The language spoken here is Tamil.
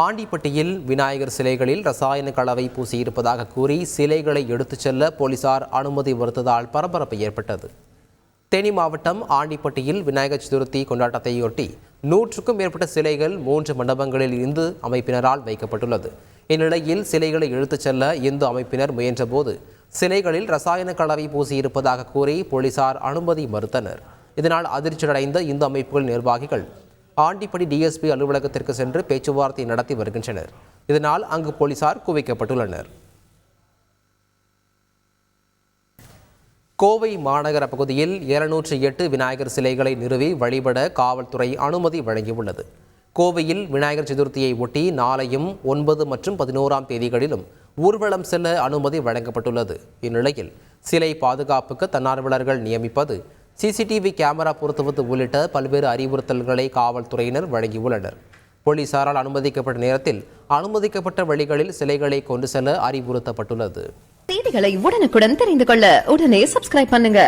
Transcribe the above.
ஆண்டிப்பட்டியில் விநாயகர் சிலைகளில் ரசாயன கலவை பூசியிருப்பதாக கூறி சிலைகளை எடுத்துச் செல்ல போலீசார் அனுமதி மறுத்ததால் பரபரப்பு ஏற்பட்டது. தேனி மாவட்டம் ஆண்டிப்பட்டியில் விநாயகர் சதுர்த்தி கொண்டாட்டத்தையொட்டி 100க்கும் மேற்பட்ட சிலைகள் 3 மண்டபங்களில் இந்து அமைப்பினரால் வைக்கப்பட்டுள்ளது. இந்நிலையில் சிலைகளை எடுத்துச் செல்ல இந்து அமைப்பினர் முயன்றபோது சிலைகளில் ரசாயன கலவை பூசியிருப்பதாக கூறி போலீசார் அனுமதி மறுத்தனர். இதனால் அதிர்ச்சியடைந்த இந்து அமைப்புகள் நிர்வாகிகள் ஆண்டிப்பட்டி டிஎஸ்பி அலுவலகத்திற்கு சென்று பேச்சுவார்த்தை நடத்தி வருகின்றனர். இதனால் அங்கு போலீசார் குவிக்கப்பட்டுள்ளனர். கோவை மாநகர பகுதியில் 208 விநாயகர் சிலைகளை நிறுவி வழிபட காவல்துறை அனுமதி வழங்கியுள்ளது. கோவையில் விநாயகர் சதுர்த்தியை ஒட்டி நாளையும் 9 மற்றும் 11ஆம் தேதிகளிலும் ஊர்வலம் செல்ல அனுமதி வழங்கப்பட்டுள்ளது. இந்நிலையில் சிலை பாதுகாப்புக்கு தன்னார்வலர்கள் நியமிப்பது, சிசிடிவி கேமரா பொருத்துவது உள்ளிட்ட பல்வேறு அறிவுறுத்தல்களை காவல்துறையினர் வழங்கியுள்ளனர். போலீசாரால் அனுமதிக்கப்பட்ட நேரத்தில் அனுமதிக்கப்பட்ட வழிகளில் சிலைகளை கொண்டு செல்ல அறிவுறுத்தப்பட்டுள்ளது. செய்திகளை உடனுக்குடன் தெரிந்து கொள்ள உடனே சப்ஸ்கிரைப் பண்ணுங்க.